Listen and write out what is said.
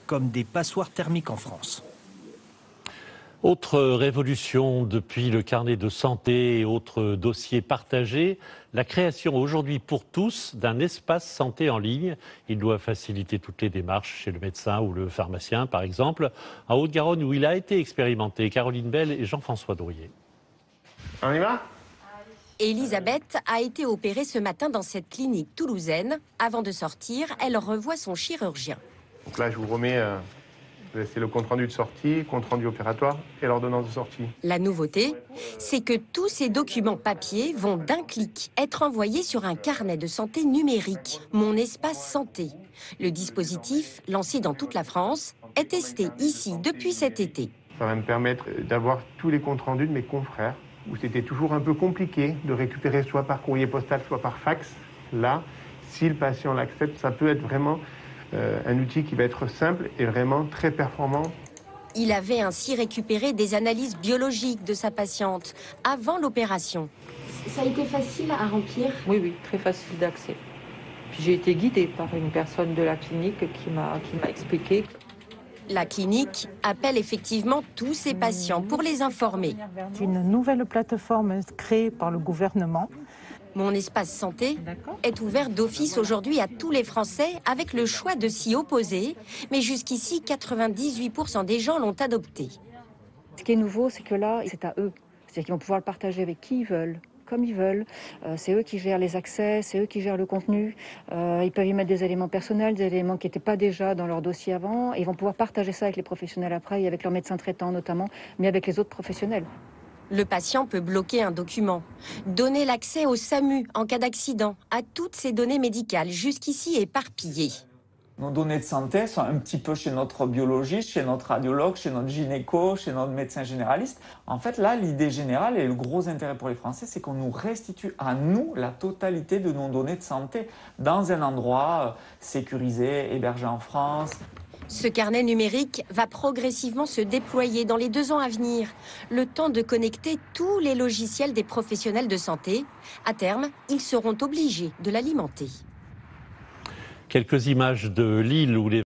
comme des passoires thermiques en France. Autre révolution depuis le carnet de santé et autres dossiers partagés, la création aujourd'hui pour tous d'un espace santé en ligne. Il doit faciliter toutes les démarches chez le médecin ou le pharmacien, par exemple, en Haute-Garonne où il a été expérimenté. Caroline Bell et Jean-François Drouillet. On y va ? Elisabeth a été opérée ce matin dans cette clinique toulousaine. Avant de sortir, elle revoit son chirurgien. Donc là, je vous remets c'est le compte-rendu de sortie, compte-rendu opératoire et l'ordonnance de sortie. La nouveauté, c'est que tous ces documents papier vont d'un clic être envoyés sur un carnet de santé numérique, Mon Espace Santé. Le dispositif, lancé dans toute la France, est testé ici depuis cet été. Ça va me permettre d'avoir tous les comptes-rendus de mes confrères, où c'était toujours un peu compliqué de récupérer soit par courrier postal, soit par fax. Là, si le patient l'accepte, ça peut être vraiment un outil qui va être simple et vraiment très performant. Il avait ainsi récupéré des analyses biologiques de sa patiente avant l'opération. Ça a été facile à remplir? Oui, très facile d'accès. Puis j'ai été guidée par une personne de la clinique qui m'a expliqué. La clinique appelle effectivement tous ses patients pour les informer. C'est une nouvelle plateforme créée par le gouvernement. Mon Espace Santé est ouvert d'office aujourd'hui à tous les Français avec le choix de s'y opposer. Mais jusqu'ici, 98% des gens l'ont adopté. Ce qui est nouveau, c'est que là, c'est à eux. C'est-à-dire qu'ils vont pouvoir le partager avec qui ils veulent, comme ils veulent. C'est eux qui gèrent les accès, c'est eux qui gèrent le contenu. Ils peuvent y mettre des éléments personnels, des éléments qui n'étaient pas déjà dans leur dossier avant. Et ils vont pouvoir partager ça avec les professionnels après, et avec leurs médecins traitants notamment, mais avec les autres professionnels. Le patient peut bloquer un document, donner l'accès au SAMU en cas d'accident, à toutes ces données médicales jusqu'ici éparpillées. Nos données de santé sont un petit peu chez notre biologiste, chez notre radiologue, chez notre gynéco, chez notre médecin généraliste. En fait, là, l'idée générale et le gros intérêt pour les Français, c'est qu'on nous restitue à nous la totalité de nos données de santé dans un endroit sécurisé, hébergé en France. Ce carnet numérique va progressivement se déployer dans les 2 ans à venir. Le temps de connecter tous les logiciels des professionnels de santé. À terme, ils seront obligés de l'alimenter. Quelques images de Lille où les